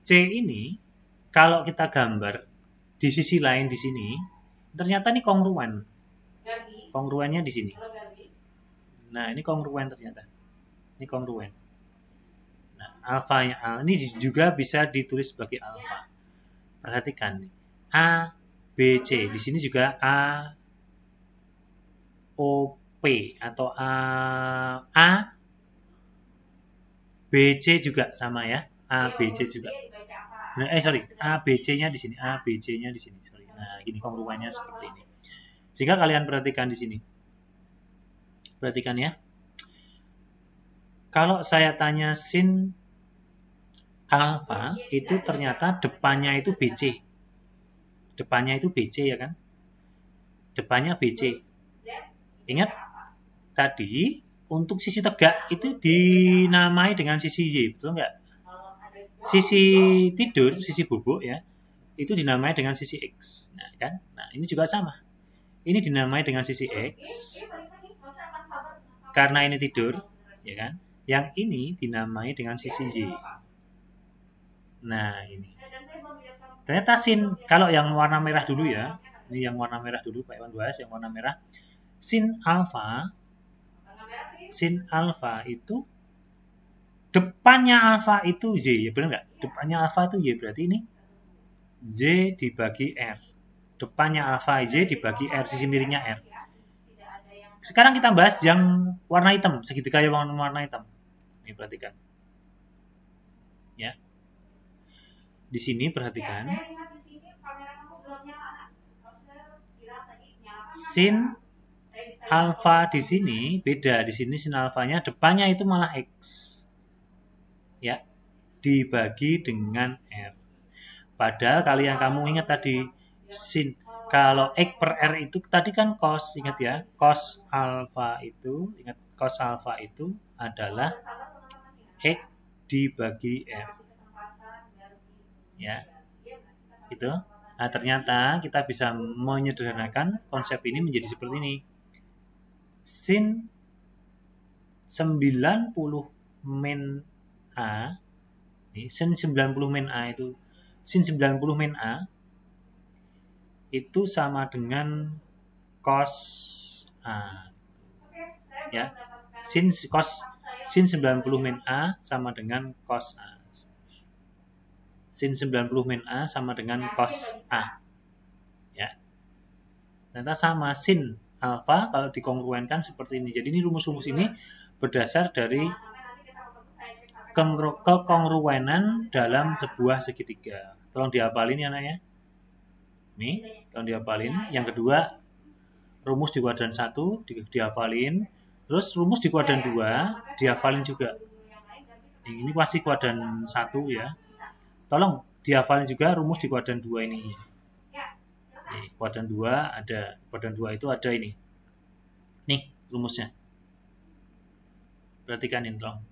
C ini kalau kita gambar di sisi lain di sini, ternyata ini kongruen. Kongruennya di sini. Nah, ini kongruen ternyata. Ini kongruen. Nah, alfanya ini juga bisa ditulis sebagai alfa. Perhatikan nih. A, B, C. Di sini juga A, O, P atau A, B, C juga sama ya. A, B, C juga. Nah, A, B, C-nya di sini. A, B, C-nya di sini. Sorry. Nah, ini kongruennya seperti ini. Sehingga kalian perhatikan di sini. Perhatikan ya. Kalau saya tanya sin alfa, itu ternyata depannya itu BC. Depannya itu BC ya kan? Depannya BC. Ingat, tadi untuk sisi tegak itu dinamai dengan sisi Y, betul nggak? Sisi tidur, sisi bubuk ya, itu dinamai dengan sisi X. Nah, kan? Nah, ini juga sama. Ini dinamai dengan sisi X. Karena ini tidur, ya kan? Yang ini dinamai dengan sisi Y. Nah, ini. Ternyata sin, kalau yang warna merah dulu ya. Ini yang warna merah dulu, Pak Iwan bahas yang warna merah. Sin alfa itu depannya alfa itu Y, ya benar nggak? Depannya alfa itu Y, berarti ini Z dibagi R. Depannya alfa Y dibagi R, sisi miringnya R. Sekarang kita bahas yang warna hitam, segitiga yang warna hitam. Ini perhatikan. Ya. Di sini perhatikan. Sin alfa di sini beda. Di sini sin alfanya depannya itu malah X. Ya, dibagi dengan R. Padahal kamu ingat tadi sin, kalau X per R itu tadi kan cos, ingat ya, cos alfa itu, ingat cos alfa itu adalah X dibagi R. Ya, itu. Nah, ternyata kita bisa menyederhanakan konsep ini menjadi seperti ini. Sin 90 min A, ini sin 90 min A itu, sin 90 min A itu sama dengan cos A. Ya. Sin 90 min A sama dengan cos A. Sin 90 min A sama dengan cos A. Ya. Ternyata sama sin alfa kalau dikongruenkan seperti ini. Jadi ini rumus-rumus ini berdasar dari kekongruenan dalam sebuah segitiga. Tolong dihafalin ya anaknya. Nih, tolong dihafalin. Yang kedua, rumus di kuadran 1 dihafalin. Terus rumus di kuadran 2 dihafalin juga. Ini pasti kuadran 1 ya. Tolong dihafalin juga rumus di kuadran 2 ini. Nih, kuadran 2 ada. Kuadran 2 itu ada ini. Nih rumusnya. Perhatikan ini tolong.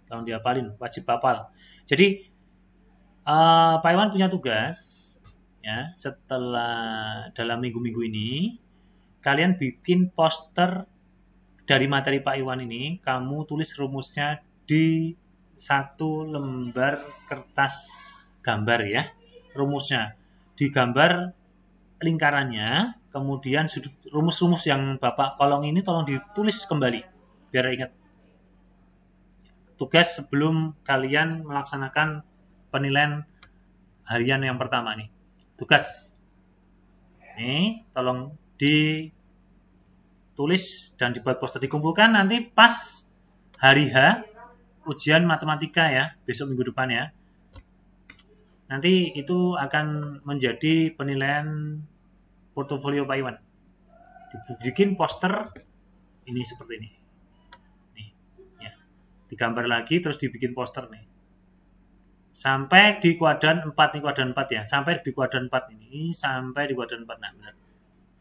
Tolong dihafalin, wajib hafal. Jadi Pak Iwan punya tugas ya, setelah dalam minggu-minggu ini kalian bikin poster dari materi Pak Iwan ini, kamu tulis rumusnya di satu lembar kertas gambar ya. Rumusnya digambar lingkarannya, kemudian rumus-rumus yang Bapak kolong ini tolong ditulis kembali biar ingat. Tugas sebelum kalian melaksanakan penilaian harian yang pertama nih. Tugas. Nih, tolong ditulis dan dibuat poster, dikumpulkan nanti pas hari H ujian matematika ya, besok minggu depan ya. Nanti itu akan menjadi penilaian portofolio Pak Iwan. Dibikin poster ini seperti ini. Nih, ya. Digambar lagi terus dibikin poster nih. Sampai di kuadran 4 nih, kuadran 4 ya. Sampai di kuadran 4 ini, sampai di kuadran 4. Nah, benar.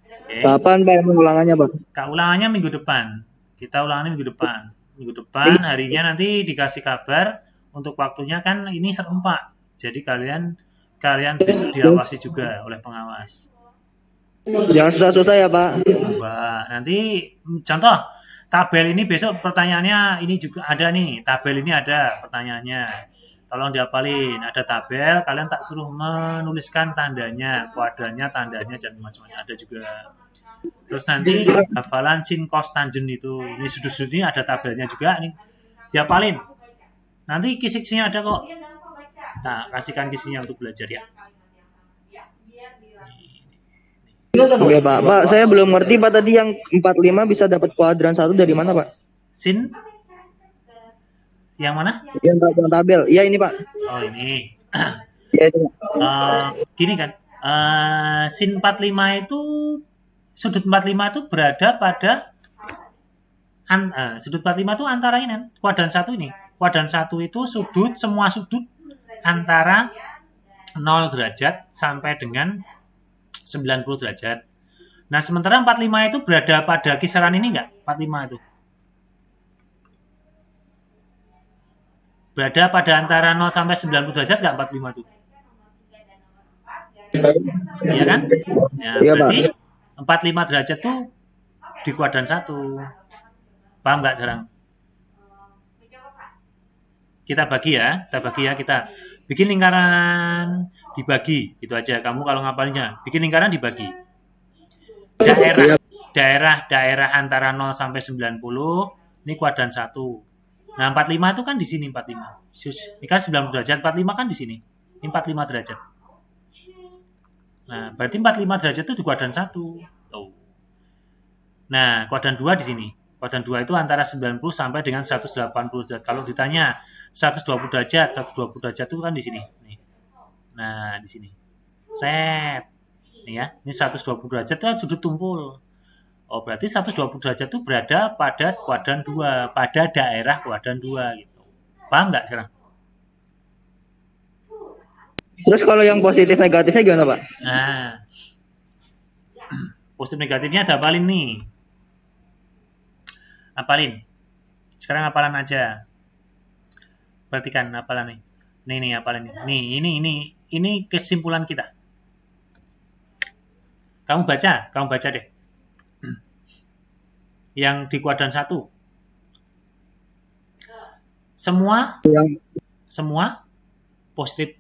Oke. Kapan Pak ulangannya, Pak? Ulangannya minggu depan. Kita ulangannya minggu depan. Minggu depan harinya nanti dikasih kabar. Untuk waktunya kan ini serempak. Jadi kalian besok diawasi juga oleh pengawas. Jangan susah-susah ya, Pak. Coba nanti contoh tabel ini besok pertanyaannya ini juga ada nih. Tabel ini ada pertanyaannya. Tolong dihafalin, ada tabel, kalian tak suruh menuliskan tandanya, kuadrannya, tandanya, dan macam-macam ada juga. Terus nanti hafalan sin, cos, tangen itu, ini sudut-sudut ini ada tabelnya juga nih, dihafalin. Nanti kisi-kisinya ada kok. Nah, kasihkan kisinya untuk belajar ya. Oke, Pak. Pak, saya belum ngerti Pak tadi yang 45 bisa dapat kuadran 1 dari mana, Pak? Sin yang mana? Yang tabel. Iya ini, Pak. Oh, ini. Iya itu. Gini kan. Sin 45 itu sudut 45 itu berada pada sudut 45 itu antara ini kuadran 1 ini. Kuadran 1 itu semua sudut antara 0 derajat sampai dengan 90 derajat. Nah, sementara 45 itu berada pada kisaran ini enggak? 45 itu. Berada pada antara 0 sampai 90 derajat enggak 45 itu? Iya kan? Ya, Iya, berarti Pak. 45 derajat tuh di kuadran 1. Paham enggak sekarang? Kita bagi ya, kita bikin lingkaran dibagi, gitu aja. Kamu kalau ngapalinnya, bikin lingkaran dibagi. Daerah antara 0 sampai 90, ini kuadran 1. Nah, 45 itu kan di sini 45. Ini kan 90 derajat, 45 kan di sini. Ini 45 derajat. Nah, berarti 45 derajat itu di kuadran 1. Tuh. Nah, kuadran 2 di sini. Kuadran 2 itu antara 90 sampai dengan 180 derajat. Kalau ditanya 120 derajat itu kan di sini. Nih. Nah, di sini. Set. Nih ya, ini 120 derajat itu kan sudut tumpul. Oh, berarti 120 derajat itu berada pada kuadran 2, pada daerah kuadran 2 gitu. Paham nggak sekarang? Terus kalau yang positif negatifnya gimana, Pak? Nah, positif negatifnya ada hafalin nih. Hafalin. Sekarang hafalan aja. Perhatikan hafalan nih. Nih hafalan nih. Nih, ini kesimpulan kita. Kamu baca deh. Yang di kuadran 1. Semua positif.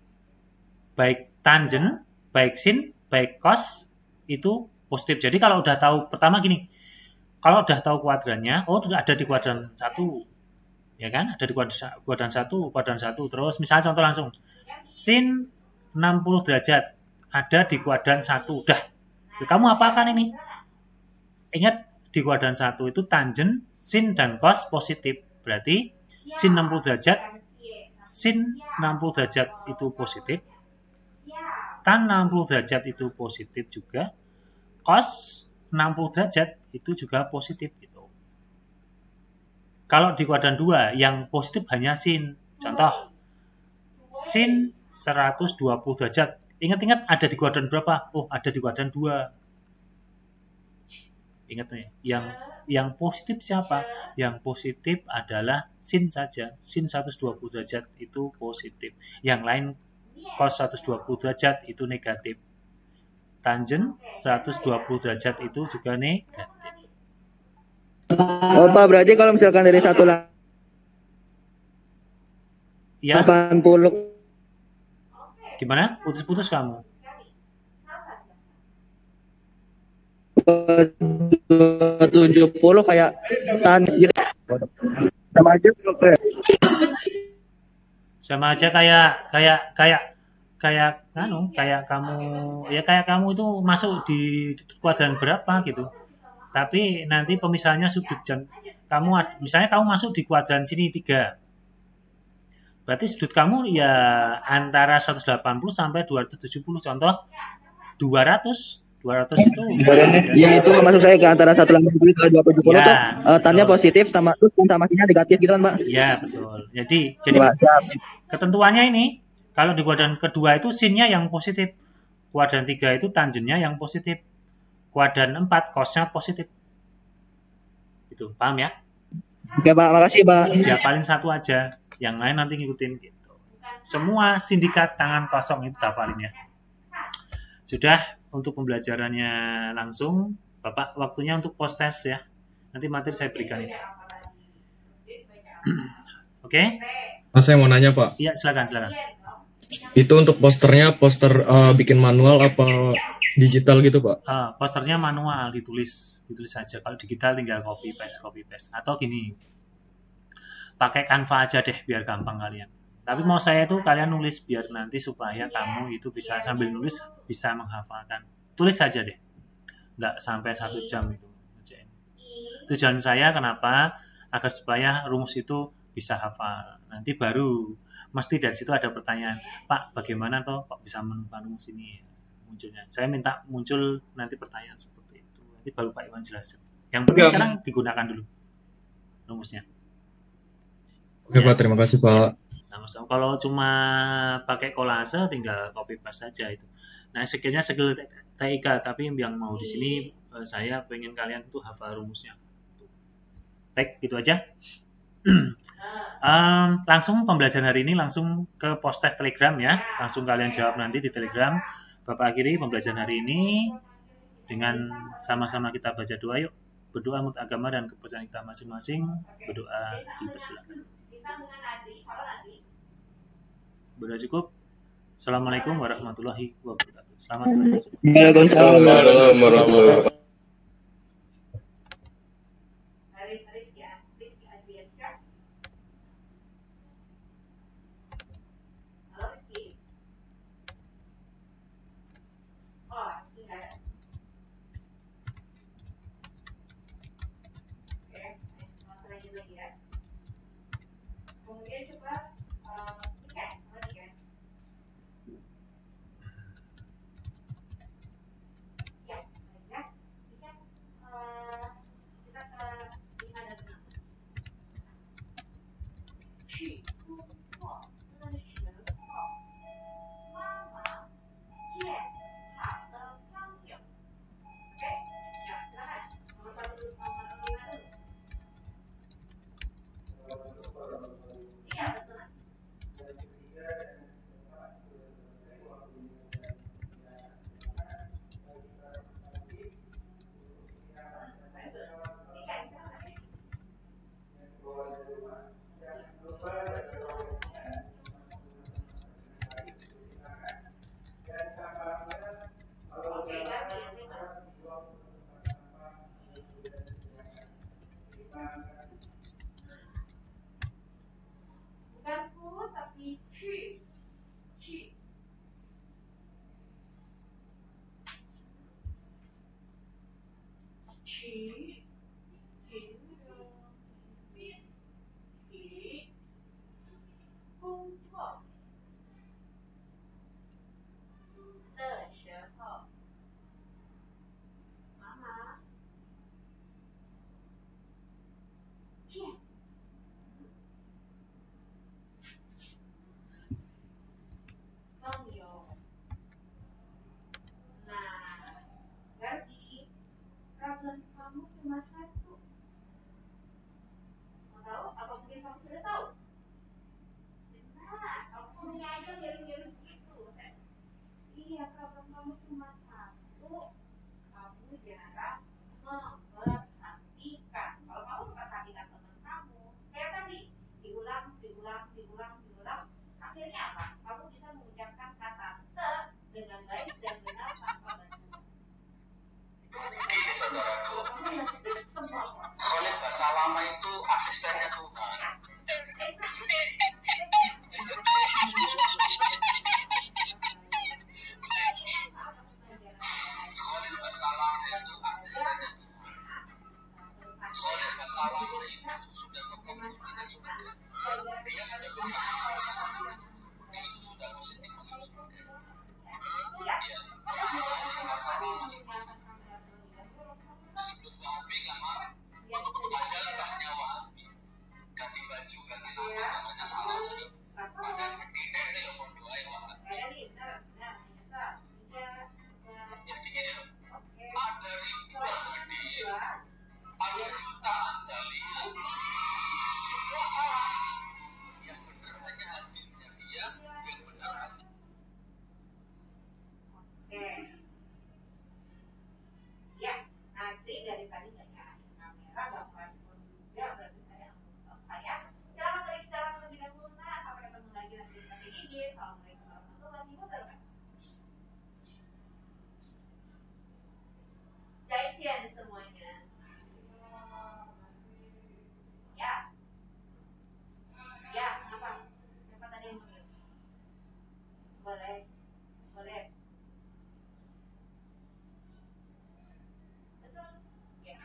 Baik tangen, baik sin, baik cos itu positif. Jadi kalau udah tahu pertama gini. Kalau udah tahu kuadrannya, udah ada di kuadran 1. Ya kan? Ada di kuadran 1. Terus misalnya contoh langsung. Sin 60 derajat ada di kuadran 1. Udah. Kamu apakan ini? Ingat di kuadran 1 itu tangen, sin dan cos positif. Berarti sin 60 derajat itu positif. Tan 60 derajat itu positif juga. Cos 60 derajat itu juga positif gitu. Kalau di kuadran 2 yang positif hanya sin. Contoh, sin 120 derajat. Ingat-ingat ada di kuadran berapa? Oh, ada di kuadran 2. Ingat nih, yang positif siapa? Yang positif adalah sin saja. Sin 120 derajat itu positif. Yang lain cos 120 derajat itu negatif. Tangen 120 derajat itu juga negatif. Oh Pak, berarti kalau misalkan dari 180 Ya, gimana? Putus-putus kamu. 70 kayak tan gitu. Sama aja dokter. Sama aja kayak kamu itu masuk di kuadran berapa gitu. Tapi nanti pemisahannya sudut jam. Misalnya kamu masuk di kuadran sini 3. Berarti sudut kamu ya antara 180 sampai 270. Contoh 200 itu Ya itu masuk saya ke antara 180 ke 270 ya, tuh tannya positif sama terus sama sinnya negatif gitu kan, Pak. Ya, betul. Jadi Pak, siap. ketentuannya ini kalau di kuadran kedua itu sinnya yang positif. Kuadran 3 itu tangennya yang positif. Kuadran 4 cosnya positif. Itu, paham ya? Oke, Pak, makasih, Pak. Dihafalin satu aja, yang lain nanti ngikutin gitu. Semua sindikat tangan kosong itu hafalin ya. Sudah untuk pembelajarannya langsung, Bapak waktunya untuk post test ya. Nanti materi saya berikan ini. Oke? Mas, saya mau nanya, Pak. Iya, silakan. Itu untuk poster bikin manual apa digital gitu, Pak? Posternya manual, ditulis saja. Kalau digital tinggal copy paste. Atau gini, pakai Canva aja deh biar gampang kalian. Tapi mau saya itu kalian nulis biar nanti supaya kamu itu bisa sambil nulis bisa menghafalkan. Tulis saja deh, nggak sampai 1 jam itu. Tujuan saya kenapa? Agar supaya rumus itu bisa hafal. Nanti baru mesti dari situ ada pertanyaan, Pak, bagaimana toh kok bisa menemukan rumus ini munculnya? Saya minta muncul nanti pertanyaan seperti itu. Nanti baru Pak Iwan jelasin. Yang penting sekarang digunakan dulu rumusnya. Oke, ya. Pak, terima kasih, Pak. Sama-sama. Kalau cuma pakai kolase tinggal copy paste saja itu. Nah, skillnya skill TIK, tapi yang mau di sini saya pengen kalian tuh hafal rumusnya. Baik, gitu aja. Langsung pembelajaran hari ini langsung ke post test Telegram ya. Langsung kalian jawab nanti di Telegram. Bapak akhiri pembelajaran hari ini dengan sama-sama kita baca doa yuk. Berdoa menurut agama dan kepercayaan kita masing-masing. Berdoa dipersilakan. Berdoa cukup. Assalamualaikum warahmatullahi wabarakatuh. Selamat berdoa. Waalaikumsalam warahmatullahi wabarakatuh. problem kamu cuma satu, kamu jarang memperhatikan. Kalau kamu memperhatikan teman kamu, kayak tadi diulang, akhirnya apa? Kamu bisa mengucapkan kata te dengan baik dan benar tanpa bantuan. Khalid bahasa lama itu asistennya Tuhan. Khalid bahasa lama itu asistennya Tuhan. Khalid bahasa lama itu sudah berkomunikasi sudah dia sudah berkomunikasi. Itu sudah positif masuk surga. Ya, bahasa lama itu disebut wahabi kamar padahal bahnya wahabi ganti baju ganti nama namanya salafi padahal tidak ada yang berdoa wahabi. Jadi gini loh, ada ribuan hadis, ada jutaan dalil, semua salah. Yang benar hanya hadisnya dia, yang benar hadis. Oke. Ya, nanti dari tadi nggak nyalahin kamera, nggak merespon juga, berarti saya jangan klik secara terlebih dahulu. Nah, sampai ketemu lagi nanti di sampai ini. Assalamualaikum warahmatullahi wabarakatuh. Jaitian semuanya. Ya, kenapa? Siapa tadi yang manggil? Boleh. Betul. Ya,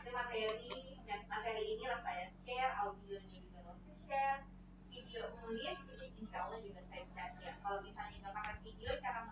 materi inilah saya share, audionya juga saya share, video nulis, insya Allah juga saya share. Ya, kalau misalnya nggak pakai video, cara